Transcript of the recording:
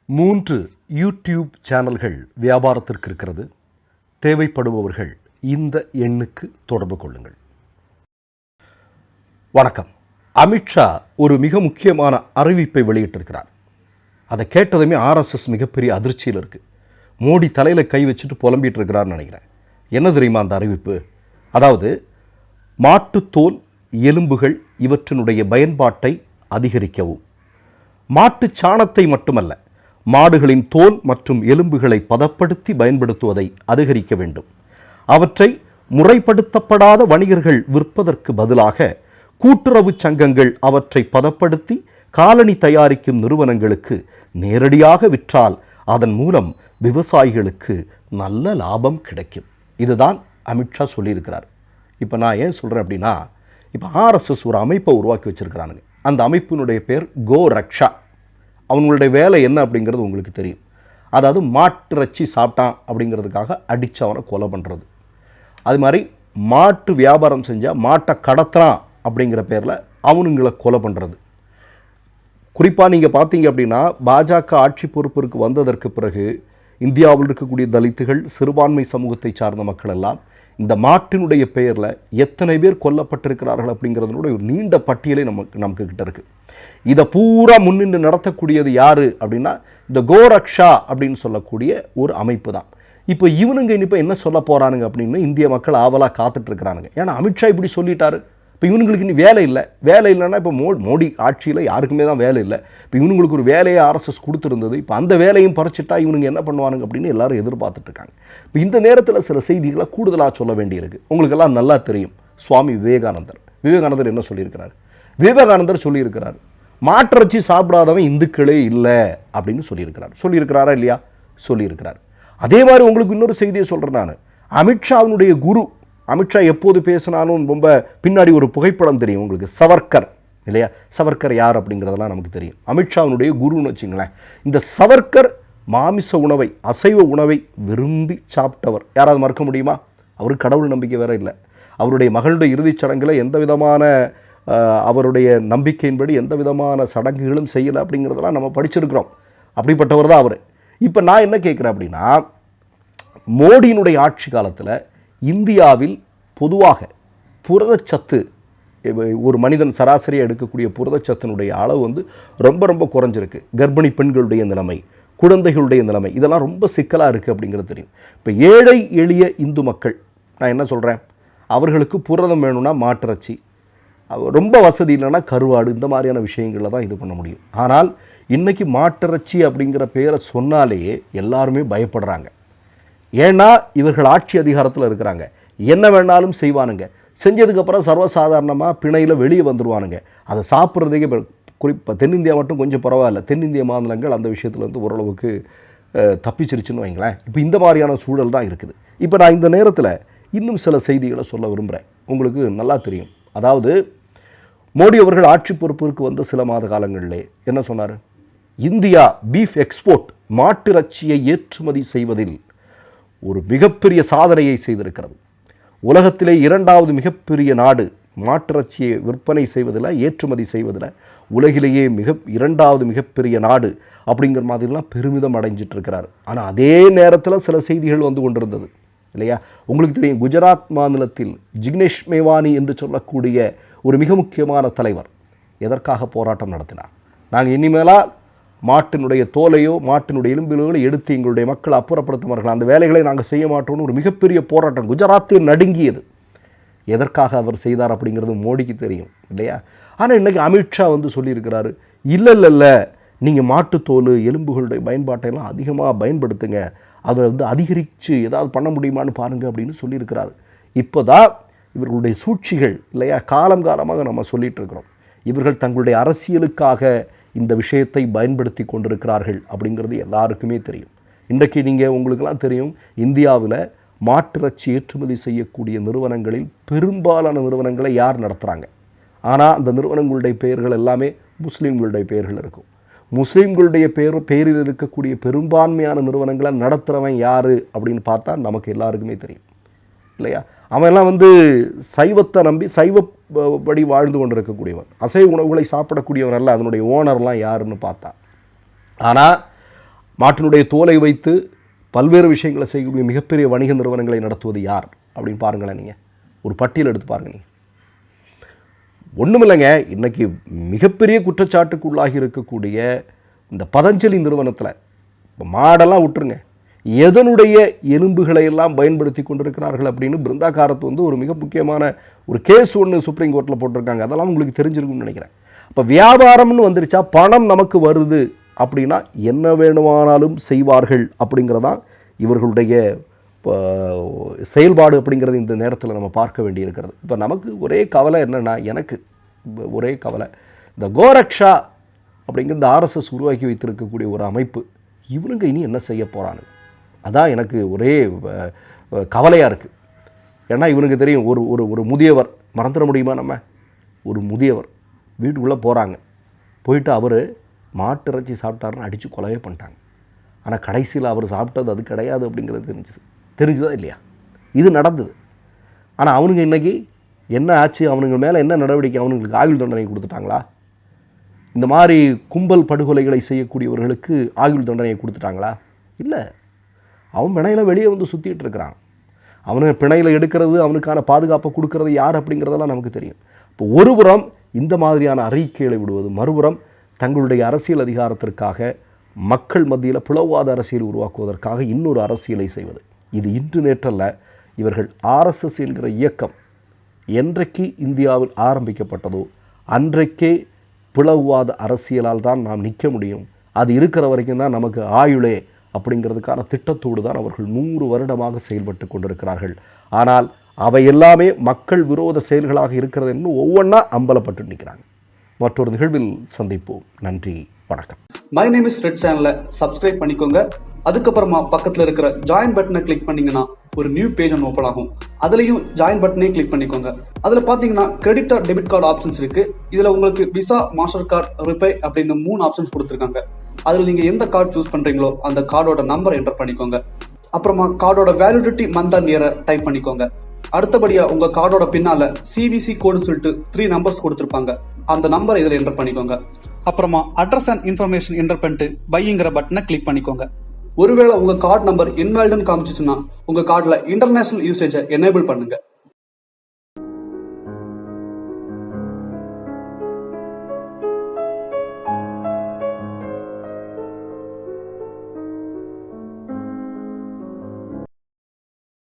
3 YouTube சேனல்கள் வியாபாரத்திற்கு இருக்கிறது. தேவைப்படுபவர்கள் இந்த எண்ணுக்கு தொடர்பு கொள்ளுங்கள். வணக்கம். அமித்ஷா ஒரு மிக முக்கியமான அறிவிப்பை வெளியிட்டிருக்கிறார். அதை கேட்டதுமே ஆர்எஸ்எஸ் மிகப்பெரிய அதிர்ச்சியில் இருக்கு. மோடி தலையில் கை வச்சுட்டு புலம்பிட்டு இருக்கிறார்னு நினைக்கிறேன். என்ன தெரியுமா அந்த அறிவிப்பு? அதாவது மாட்டுத்தோல், எலும்புகள் இவற்றினுடைய பயன்பாட்டை அதிகரிக்கவும், மாட்டு சாணத்தை மட்டுமல்ல, மாடுகளின் தோல் மற்றும் எலும்புகளை பதப்படுத்தி பயன்படுத்துவதை அதிகரிக்க வேண்டும். அவற்றை முறைப்படுத்தப்படாத வணிகர்கள் விற்பதற்கு பதிலாக கூட்டுறவு சங்கங்கள் அவற்றை பதப்படுத்தி காலணி தயாரிக்கும் நிறுவனங்களுக்கு நேரடியாக விற்றால் அதன் மூலம் விவசாயிகளுக்கு நல்ல லாபம் கிடைக்கும். இதுதான் அமித்ஷா சொல்லியிருக்கிறார். இப்போ நான் ஏன் சொல்கிறேன் அப்படின்னா, இப்போ ஆர்எஸ்எஸ் ஒரு அமைப்பை உருவாக்கி வச்சுருக்கிறானுங்க. அந்த அமைப்பினுடைய பேர் கோ ரக்ஷா. அவங்களுடைய வேலை என்ன அப்படிங்கிறது உங்களுக்கு தெரியும். அதாவது மாட்டிறைச்சி சாப்பிட்டான் அப்படிங்கிறதுக்காக அடித்து அவனை கொலை பண்ணுறது. அது மாதிரி மாட்டு வியாபாரம் செஞ்சால் மாட்டை கடத்துறான் அப்படிங்கிற பேரில் அவனுங்களை கொலை பண்ணுறது. குறிப்பாக நீங்கள் பார்த்தீங்க அப்படின்னா, பாஜக ஆட்சி பொறுப்பிற்கு வந்ததற்கு பிறகு இந்தியாவில் இருக்கக்கூடிய தலித்துகள், சிறுபான்மை சமூகத்தை சார்ந்த மக்கள் எல்லாம் இந்த மாட்டினுடைய பெயரில் எத்தனை பேர் கொல்லப்பட்டிருக்கிறார்கள் அப்படிங்கிறதுனோட ஒரு நீண்ட பட்டியலை நமக்கு கிட்ட இருக்குது. இதை பூரா முன்னின்று நடத்தக்கூடியது யார் அப்படின்னா, இந்த கோரக்ஷா அப்படின்னு சொல்லக்கூடிய ஒரு அமைப்பு தான். இப்போ இவனுங்க இனிப்போ என்ன சொல்ல போகிறானுங்க அப்படின்னு இந்திய மக்கள் ஆவலாக காத்துட்ருக்கிறானுங்க. ஏன்னா அமித்ஷா இப்படி சொல்லிட்டாரு. இப்போ இவனுங்களுக்கு இனி வேலை இல்லைன்னா இப்போ மோடி ஆட்சியில் யாருக்குமே தான் வேலை இல்லை. இப்போ இவனுங்களுக்கு ஒரு வேலையை ஆர்எஸ்எஸ் கொடுத்துருந்தது. இப்போ அந்த வேலையும் பறிச்சிட்டா இவனுங்க என்ன பண்ணுவானுங்க அப்படின்னு எல்லாரும் எதிர்பார்த்துட்ருக்காங்க. இப்போ இந்த நேரத்தில் சில செய்திகளை கூடுதலாக சொல்ல வேண்டியிருக்கு. உங்களுக்கெல்லாம் நல்லா தெரியும், சுவாமி விவேகானந்தர் என்ன சொல்லியிருக்கிறார்? விவேகானந்தர் சொல்லியிருக்கிறார், மாட்டிறைச்சி சாப்பிடாதவன் இந்துக்களே இல்லை அப்படின்னு சொல்லியிருக்கிறாரா இல்லையா? சொல்லியிருக்கிறார். அதே மாதிரி உங்களுக்கு இன்னொரு செய்தியை சொல்கிறேன் நான். அமித்ஷாவினுடைய குரு, அமித்ஷா எப்போது பேசினாலும் ரொம்ப பின்னாடி ஒரு புகைப்படம் தெரியும் உங்களுக்கு, சவர்கர் இல்லையா? சவர்கர் யார் அப்படிங்கிறதெல்லாம் நமக்கு தெரியும். அமித்ஷாவினுடைய குருன்னு வச்சுங்களேன். இந்த சவர்கர் மாமிச உணவை, அசைவ உணவை விரும்பி சாப்பிட்டவர். யாராவது மறக்க முடியுமா? அவருக்கு கடவுள் நம்பிக்கை வேற இல்லை. அவருடைய மகளுடைய இறுதிச் சடங்கில் எந்த விதமான அவருடைய நம்பிக்கையின்படி எந்த விதமான சடங்குகளும் செய்யலை அப்படிங்கிறதெல்லாம் நம்ம படிச்சிருக்கிறோம். அப்படிப்பட்டவர் தான் அவர். இப்போ நான் என்ன கேட்குறேன் அப்படின்னா, மோடியினுடைய ஆட்சி காலத்தில் இந்தியாவில் பொதுவாக புரதச்சத்து, ஒரு மனிதன் சராசரியாக எடுக்கக்கூடிய புரதச்சத்தினுடைய அளவு ரொம்ப ரொம்ப குறைஞ்சிருக்கு. கர்ப்பிணி பெண்களுடைய நிலைமை, குழந்தைகளுடைய நிலைமை, இதெல்லாம் ரொம்ப சிக்கலாக இருக்குது அப்படிங்கிறது தெரியும். இப்போ ஏழை எளிய இந்து மக்கள், நான் என்ன சொல்கிறேன், அவர்களுக்கு புரதம் வேணும்னா மாட்டிறைச்சி, ரொம்ப வசதி இல்லைன்னா கருவாடு, இந்த மாதிரியான விஷயங்களில் தான் இது பண்ண முடியும். ஆனால் இன்றைக்கி மாட்டிறைச்சி அப்படிங்கிற பேரை சொன்னாலேயே எல்லாருமே பயப்படுறாங்க. ஏன்னா இவர்கள் ஆட்சி அதிகாரத்தில் இருக்கிறாங்க. என்ன வேணாலும் செய்வானுங்க. செஞ்சதுக்கப்புறம் சர்வசாதாரணமாக பிணையில் வெளியே வந்துடுவானுங்க. அதை சாப்பிட்றதுக்கே குறிப்பாக தென்னிந்தியா மட்டும் கொஞ்சம் பரவாயில்ல. தென்னிந்திய மாநிலங்கள் அந்த விஷயத்தில் ஓரளவுக்கு தப்பிச்சிருச்சுன்னு வைங்களேன். இப்போ இந்த மாதிரியான சூழல் தான் இருக்குது. இப்போ நான் இந்த நேரத்தில் இன்னும் சில செய்திகளை சொல்ல விரும்புகிறேன். உங்களுக்கு நல்லா தெரியும். அதாவது மோடி அவர்கள் ஆட்சி பொறுப்பிற்கு வந்த சில மாத காலங்களிலே என்ன சொன்னார்? இந்தியா பீஃப் எக்ஸ்போர்ட், மாட்டிறைச்சியை ஏற்றுமதி செய்வதில் ஒரு மிகப்பெரிய சாதனையை செய்திருக்கிறது. உலகத்திலே 2வது மிகப்பெரிய நாடு மாட்டிறைச்சியை விற்பனை செய்வதில், ஏற்றுமதி செய்வதில் உலகிலேயே 2வது மிகப்பெரிய நாடு அப்படிங்கிற மாதிரிலாம் பெருமிதம் அடைஞ்சிட்டு இருக்கிறார். ஆனால் அதே நேரத்தில் சில செய்திகள் வந்து கொண்டிருந்தது இல்லையா? உங்களுக்கு தெரியும், குஜராத் மாநிலத்தில் ஜிக்னேஷ் மேவானி என்று சொல்லக்கூடிய ஒரு மிக முக்கியமான தலைவர் எதற்காக போராட்டம் நடத்தினார்? நாங்கள் இனிமேலா மாட்டினுடைய தோலையோ மாட்டினுடைய எலும்புகளோ எடுத்து எங்களுடைய மக்களை அப்புறப்படுத்துவார்கள், அந்த வேலைகளை நாங்கள் செய்ய மாட்டோம்னு ஒரு மிகப்பெரிய போராட்டம் குஜராத்தில் நடுங்கியது. எதற்காக அவர் செய்தார் அப்படிங்கிறது மோடிக்கு தெரியும் இல்லையா? ஆனால் இன்றைக்கி அமித்ஷா சொல்லியிருக்கிறாரு, இல்லை நீங்கள் மாட்டுத்தோல், எலும்புகளுடைய பயன்பாட்டையெல்லாம் அதிகமாக பயன்படுத்துங்க, அதை அதிகரித்து ஏதாவது பண்ண முடியுமான்னு பாருங்கள் அப்படின்னு சொல்லியிருக்கிறார். இப்போ தான் இவர்களுடைய சூழ்ச்சிகள் இல்லையா, காலமாக நம்ம சொல்லிகிட்டு இருக்கிறோம். இவர்கள் தங்களுடைய அரசியலுக்காக இந்த விஷயத்தை பயன்படுத்தி கொண்டிருக்கிறார்கள் அப்படிங்கிறது எல்லாருக்குமே தெரியும். இன்றைக்கு உங்களுக்கெல்லாம் தெரியும், இந்தியாவில் மாட்டிறைச்சி ஏற்றுமதி செய்யக்கூடிய நிறுவனங்களில் பெரும்பாலான நிறுவனங்களை யார் நடத்துகிறாங்க? ஆனால் அந்த நிறுவனங்களுடைய பெயர்கள் எல்லாமே முஸ்லீம்களுடைய பெயர்கள் இருக்கும். முஸ்லீம்களுடைய பேரில் இருக்கக்கூடிய பெரும்பான்மையான நிறுவனங்களை நடத்துகிறவன் யார் அப்படின்னு பார்த்தா நமக்கு எல்லாருக்குமே தெரியும் இல்லையா? அவெல்லாம் சைவத்தை நம்பி சைவப்படி வாழ்ந்து கொண்டு இருக்கக்கூடியவன், அசைவ உணவுகளை சாப்பிடக்கூடியவன் அல்ல. அதனுடைய ஓனர்லாம் யாருன்னு பார்த்தா. ஆனால் மாட்டினுடைய தோலை வைத்து பல்வேறு விஷயங்களை செய்யக்கூடிய மிகப்பெரிய வணிக நிறுவனங்களை நடத்துவது யார் அப்படின்னு பாருங்களேன். நீங்கள் ஒரு பட்டியல் எடுத்து பாருங்கள். நீங்கள் ஒன்றுமில்லைங்க, இன்றைக்கி மிகப்பெரிய குற்றச்சாட்டுக்குள்ளாகி இருக்கக்கூடிய இந்த பதஞ்சலி நிறுவனத்தில் இப்போ மாடெல்லாம் விட்டுருங்க, எதனுடைய எலும்புகளை எல்லாம் பயன்படுத்தி கொண்டிருக்கிறார்கள் அப்படின்னு பிருந்தா காரத் வந்து ஒரு மிக முக்கியமான ஒரு கேஸ் ஒன்று சுப்ரீம் கோர்ட்டில் போட்டிருக்காங்க. அதெல்லாம் உங்களுக்கு தெரிஞ்சிருக்கும்னு நினைக்கிறேன். இப்போ வியாபாரம்னு வந்துருச்சா, பணம் நமக்கு வருது அப்படின்னா என்ன வேணுமானாலும் செய்வார்கள் அப்படிங்கிறதான் இவர்களுடைய செயல்பாடு அப்படிங்கிறது இந்த நேரத்தில் நம்ம பார்க்க வேண்டியிருக்கிறது. இப்போ நமக்கு ஒரே கவலை என்னென்னா, எனக்கு ஒரே கவலை, இந்த கோரக்ஷா அப்படிங்கிற இந்த ஆர்எஸ்எஸ் உருவாக்கி வைத்திருக்கக்கூடிய ஒரு அமைப்பு, இவனுங்க இனி என்ன செய்ய போகிறாங்க, அதான் எனக்கு ஒரே கவலையாக இருக்குது. ஏன்னா இவனுக்கு தெரியும், ஒரு ஒரு ஒரு முதியவர், மறந்துட முடியுமா நம்ம, ஒரு முதியவர் வீட்டுக்குள்ளே போகிறாங்க, போயிட்டு அவர் மாட்டு இறைச்சி சாப்பிட்டாருன்னு அடித்து கொலையே பண்ணிட்டாங்க. ஆனால் கடைசியில் அவர் சாப்பிட்டது அது கிடையாது அப்படிங்கிறது தெரிஞ்சுதா இல்லையா? இது நடந்தது. ஆனால் அவனுங்க இன்றைக்கி என்ன ஆச்சு, அவனுங்க மேலே என்ன நடவடிக்கை, அவனுங்களுக்கு ஆயுள் தண்டனை கொடுத்துட்டாங்களா? இந்த மாதிரி கும்பல் படுகொலைகளை செய்யக்கூடியவர்களுக்கு ஆயுள் தண்டனையை கொடுத்துட்டாங்களா? இல்லை. அவன் பிணையில் வெளியே வந்து சுற்றிட்டு இருக்கிறான். அவனை பிணையில் எடுக்கிறது, அவனுக்கான பாதுகாப்பை கொடுக்கறது யார் அப்படிங்கிறதெல்லாம் நமக்கு தெரியும். இப்போ ஒருபுறம் இந்த மாதிரியான அறிக்கைகளை விடுவது, மறுபுறம் தங்களுடைய அரசியல் அதிகாரத்திற்காக மக்கள் மத்தியில் பிளவாத அரசியல் உருவாக்குவதற்காக இன்னொரு அரசியலை செய்வது. இது இன்று நேற்றல்ல. இவர்கள் ஆர்எஸ்எஸ் என்கிற இயக்கம் என்றைக்கு இந்தியாவில் ஆரம்பிக்கப்பட்டதோ அன்றைக்கே பிளவாத அரசியலால் தான் நாம் நிற்க முடியும், அது இருக்கிற வரைக்கும் தான் நமக்கு ஆயுளே அப்படிங்கிறதுக்கான திட்டத்தோடு தான் அவர்கள் 100 வருடமாக செயல்பட்டு கொண்டிருக்கிறார்கள். ஆனால் அவை எல்லாமே மக்கள் விரோத செயல்களாக இருக்கிறது என்று ஒவ்வொன்றா அம்பலப்பட்டு நிற்கிறாங்க. மற்றொரு நிகழ்வில் சந்திப்போம். நன்றி, வணக்கம். மை நேம் இஸ் ரெட் சேனலை சப்ஸ்கிரைப் பண்ணிக்கோங்க. அதுக்கப்புறமா பக்கத்தில் இருக்கிற ஜாயின் பட்டனை கிளிக் பண்ணீங்கன்னா ஒரு நியூ பேஜ் ஒன்று ஓப்பன் ஆகும். அதுலேயும் ஜாயின் பட்டனே கிளிக் பண்ணிக்கோங்க. அதில் பார்த்தீங்கன்னா credit card, debit card options இருக்கு. இதில் உங்களுக்கு விசா, மாஸ்டர் கார்டு, ரிப்பே அப்படின்னு 3 ஆப்ஷன்ஸ் கொடுத்துருக்காங்க. அதில் நீங்கள் எந்த கார்டு சூஸ் பண்ணுறீங்களோ அந்த கார்டோட நம்பர் என்டர் பண்ணிக்கோங்க. அப்புறமா கார்டோட வேலிடிட்டி மந்த் அண்ட் இயரை டைப் பண்ணிக்கோங்க. அடுத்தபடியாக உங்கள் கார்டோட பின்னால் CVC கோடுன்னு சொல்லிட்டு 3 நம்பர்ஸ் கொடுத்துருப்பாங்க. அந்த நம்பரை இதில் என்டர் பண்ணிக்கோங்க. அப்புறமா அட்ரஸ் அண்ட் இன்ஃபர்மேஷன் என்டர் பண்ணிட்டு பைங்கிற பட்டனை கிளிக் பண்ணிக்கோங்க. ஒருவேளை உங்க கார்டு நம்பர் இன்வாலிட்னு காமிச்சிச்சுன்னா உங்க கார்டில் இன்டர்நேஷனல் யூசேஜை எனேபிள் பண்ணுங்க.